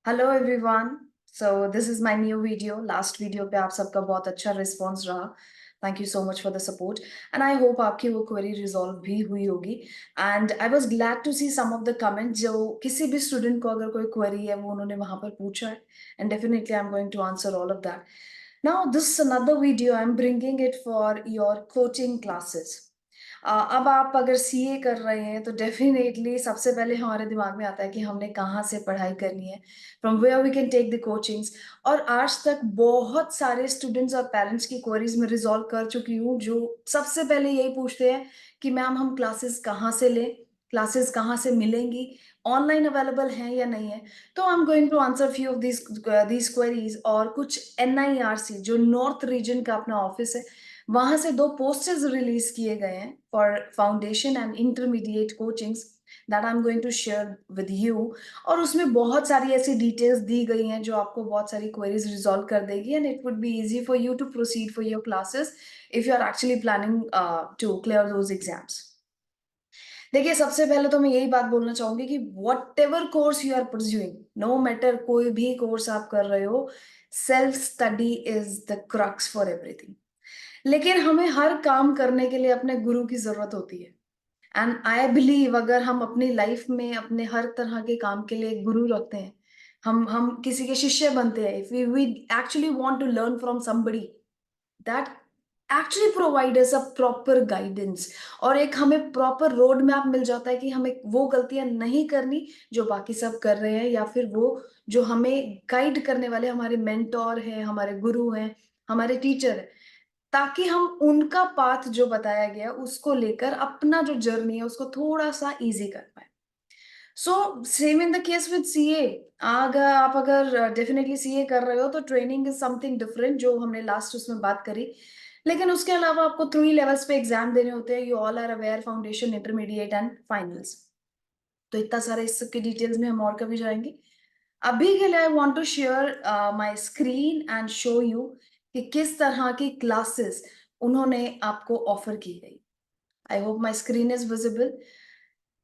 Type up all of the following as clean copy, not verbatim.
Hello everyone. So this is my new video. Last video पे आप सबका बहुत अच्छा रिस्पांस रहा। Thank you so much for the support and I hope आपकी वो क्वेरी रिजॉल्व भी हुई होगी। And I was glad to see some of the comment जो किसी भी स्टूडेंट को अगर कोई क्वेरी है वो उन्होंने वहां पर पूछा है। And definitely I am going to answer all of that. Now this another video I am bringing it for your coaching classes. अब आप अगर सीए कर रहे हैं तो डेफिनेटली सबसे पहले हमारे दिमाग में आता है कि हमने कहाँ से पढ़ाई करनी है, from where we can take the coachings. और आज तक बहुत सारे स्टूडेंट्स और पेरेंट्स की क्वेरीज में रिजॉल्व कर चुकी हूँ जो सबसे पहले यही पूछते हैं कि मैम हम क्लासेस कहाँ से लें, क्लासेस कहाँ से मिलेंगी, ऑनलाइन अवेलेबल हैं या नहीं है। तो I am going to answer few of these queries. और कुछ एनआईआरसी जो नॉर्थ रीजन का अपना ऑफिस है, वहां से दो पोस्टर्स रिलीज किए गए हैं for foundation and intermediate coachings that I am going to share with you. और उसमें बहुत सारी ऐसी डिटेल्स दी गई हैं जो आपको बहुत सारी क्वेरीज रिजॉल्व कर देगी and it would be easy for you to proceed for your classes if you are actually planning to clear those exams. देखिए, सबसे पहले तो मैं यही बात बोलना चाहूंगी कि whatever course you are pursuing, no matter कोई भी कोर्स आप कर रहे हो, self study is the crux for everything. लेकिन हमें हर काम करने के लिए अपने गुरु की जरूरत होती है। एंड आई बिलीव अगर हम अपनी लाइफ में अपने हर तरह के काम के लिए एक गुरु रखते हैं, हम किसी के शिष्य बनते हैं, if we actually want to learn from somebody that actually provide us a proper guidance, और एक हमें प्रॉपर रोड मैप मिल जाता है कि हमें वो गलतियां नहीं करनी जो बाकी सब कर रहे हैं, या फिर वो जो हमें गाइड करने वाले हमारे मेंटोर हैं, हमारे गुरु हैं, हमारे टीचर हैं, ताकि हम उनका पाथ जो बताया गया उसको लेकर अपना जो जर्नी है उसको थोड़ा सा इजी कर पाए। So same in the case with CA. अगर डेफिनेटली सीए कर रहे हो तो ट्रेनिंग इज समथिंग डिफरेंट जो हमने लास्ट उसमें बात करी। लेकिन उसके अलावा आपको 3 लेवल्स पे एग्जाम देने होते हैं। You all are aware, foundation, intermediate and finals. तो इतना सारा इस सब की डिटेल्स में हम और कभी जाएंगे। अभी के लिए I want to share my screen and show you कि किस तरह की क्लासेस उन्होंने आपको ऑफर की गई। I hope my screen is visible.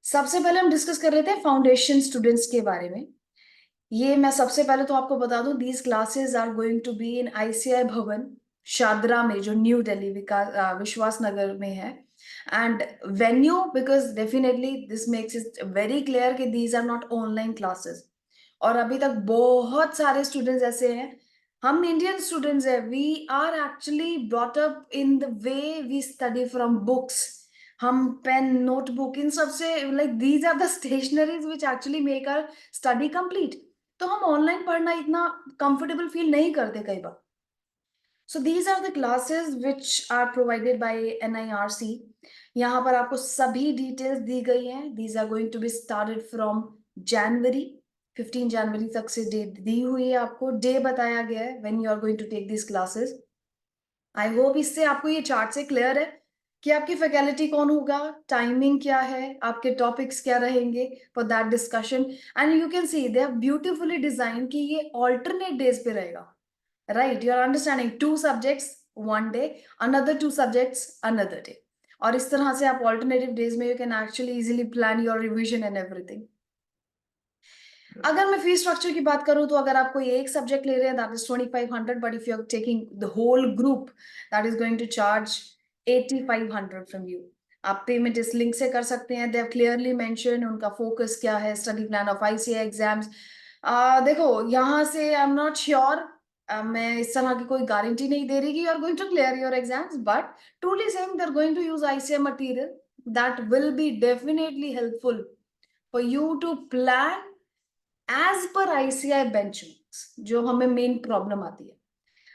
सबसे पहले हम डिस्कस कर रहे थे फाउंडेशन स्टूडेंट्स के बारे में। ये मैं सबसे पहले तो आपको बता दूं, these classes are going to be in ICI Bhawan, Shahdara में, जो न्यू दिल्ली विश्वास नगर में है। And venue, because definitely this makes it very clear कि these are not online classes. और अभी तक बहुत सारे स्टूडेंट्स ऐसे हैं, हम इंडियन स्टूडेंट्स हैं, we are actually brought up in the way we study from books. हम पेन, नोटबुक, इन सबसे, like these are the stationeries which actually make our study complete. तो हम ऑनलाइन पढ़ना इतना कंफर्टेबल फील नहीं करते कई बार। So these are the classes which are provided by NIRC. यहाँ पर आपको सभी डिटेल्स दी गई हैं। These are going to be started from January, 15 जनवरी तक से डेट दी हुई है, आपको डे बताया गया है when you are going to take this classes. I hope इससे आपको ये चार्ट से क्लियर है कि आपकी फैकल्टी कौन होगा, टाइमिंग क्या है, आपके टॉपिक्स क्या रहेंगे for that discussion. And you can see they have beautifully design कि ये ऑल्टरनेट डेज पे रहेगा। Right, you are understanding, 2 subjects one day, another 2 subjects another day. और इस तरह से आप ऑल्टरनेटिव डेज में you can actually easily plan your revision and everything. अगर मैं फीस स्ट्रक्चर की बात करूं तो अगर आप कोई एक सब्जेक्ट ले रहे हैं that is 2500, but if you are taking the whole group that is going to charge 8500 from you. आप पेमेंट इस लिंक से कर सकते हैं। दे हैव क्लियरली मेंशन उनका फोकस क्या है, study plan of ICA exams. देखो, यहाँ से आई एम नॉट श्योर, मैं इस तरह की कोई गारंटी नहीं दे रही कि you are going to clear your exams, but truly saying they are going to use ICA material that will be definitely helpful for you to plan as per ICI benchmarks, जो हमें main problem आती है।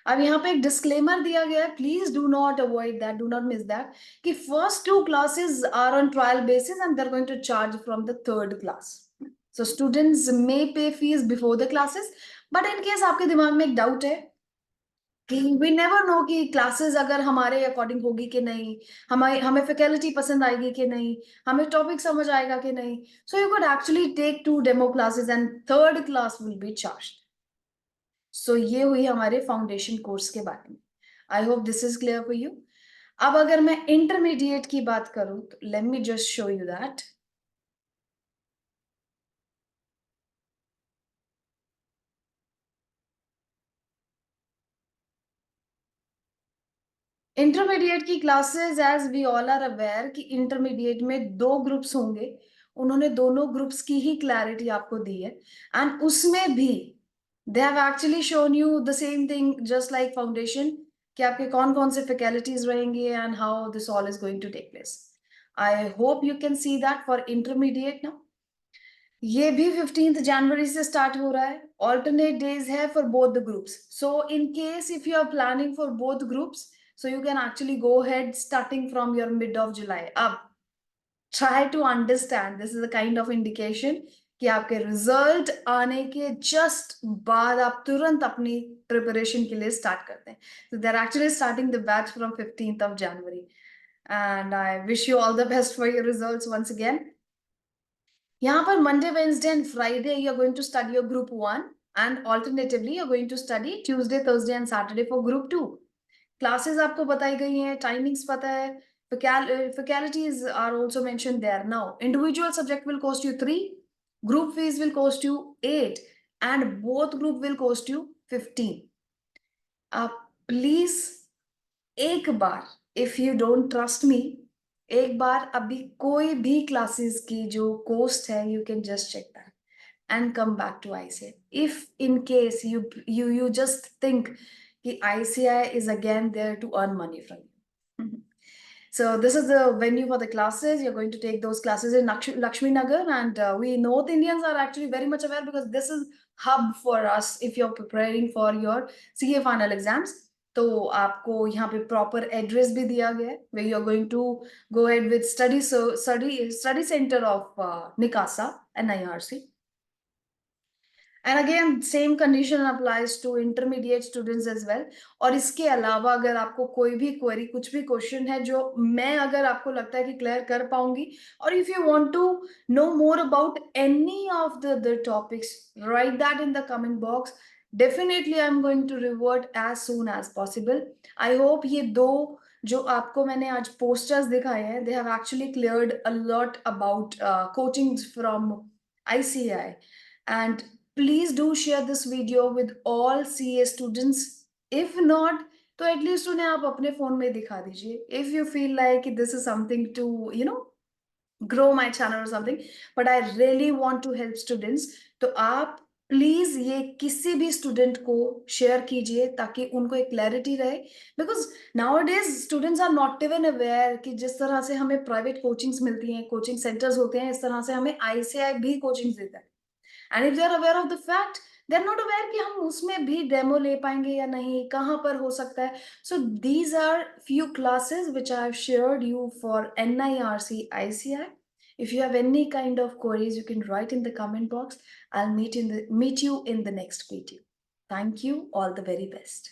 अब यहाँ पे एक disclaimer दिया गया है, please do not avoid that, do not miss that, कि first 2 classes are on trial basis and they are going to charge from the third class. So students may pay fees before the classes, but in case आपके दिमाग में एक doubt है कि we never know कि classes अगर हमारे according होगी कि नहीं, हमारी हमें फैकल्टी पसंद आएगी कि नहीं, हमें टॉपिक समझ आएगा कि नहीं, so you could actually take 2 demo classes and third class will be charge. सो ये हुई हमारे फाउंडेशन कोर्स के बारे में। I hope this is clear for you. अब अगर मैं इंटरमीडिएट की बात करूं तो let me just show you that. Intermediate की classes as we all are aware कि इंटरमीडिएट में 2 ग्रुप्स होंगे। उन्होंने दोनों ग्रुप्स की ही क्लैरिटी आपको दी है एंड उसमें भी they have actually shown you the same thing just like foundation कि आपके कौन-कौन से फैकल्टीज रहेंगे and how this all is going to take place. I hope you can see that for intermediate now. ये भी 15th जनवरी से start हो रहा है। ऑल्टरनेट डेज है for both the groups. So in case if you are planning for both groups, so you can actually go ahead starting from your mid of July. अब try to understand this is a kind of indication कि आपके result आने के just बाद आप तुरंत अपनी preparation के लिए स्टार्ट करते हैं। So they're actually starting the batch from 15th of January. And I wish you all the best for your results once again. यहाँ पर Monday, Wednesday and Friday you're going to study your group 1 and alternatively you're going to study Tuesday, Thursday and Saturday for group 2. Classes आपको बताई गई हैं, timings पता है, faculties are also mentioned there. Now individual subject will cost you 3, group fees will cost you 8 and both group will cost you 15। आप please एक बार, if you don't trust me, एक बार अभी कोई भी क्लासेस की जो कॉस्ट है you can just check that and come back to ICI. If in case you just think कि ICI is again there to earn money from you. So this is the venue for the classes. You're going to take those classes in Lakshmi Nagar, and we North Indians are actually very much aware because this is hub for us if you're preparing for your CA final exams. तो आपको यहाँ पे proper address भी दिया गया है where you're going to go ahead with study center of Nikasa and NIRC. And again same condition applies to intermediate students as well. और इसके अलावा अगर आपको कोई भी क्वेरी, कुछ भी क्वेश्चन है जो मैं अगर आपको लगता है कि क्लियर कर पाऊंगी, और if you want to know more about any of the topics, write that in the comment box. Definitely I am going to revert as soon as possible. I hope ये दो जो आपको मैंने आज पोस्टर्स दिखाए हैं, they have actually cleared a lot about coaching from ICI. And please do share this video with all CA students. If not, तो at least उन्हें आप अपने फोन में दिखा दीजिए। If you feel like this is something to grow my channel or something, but I really want to help students, तो आप please ये किसी भी स्टूडेंट को शेयर कीजिए ताकि उनको एक क्लैरिटी रहे। Because nowadays students are not even aware कि जिस तरह से हमें प्राइवेट कोचिंग्स मिलती हैं, कोचिंग सेंटर्स होते हैं, इस तरह से हमें ICI भी कोचिंग देता है। And if they are aware of the fact, they are not aware कि हम उसमें भी डेमो ले पाएंगे या नहीं, कहाँ पर हो सकता है। So these are few classes which I have shared you for NIRC ICI. If you have any kind of queries, you can write in the comment box. I'll meet you in the next video. Thank you. All the very best.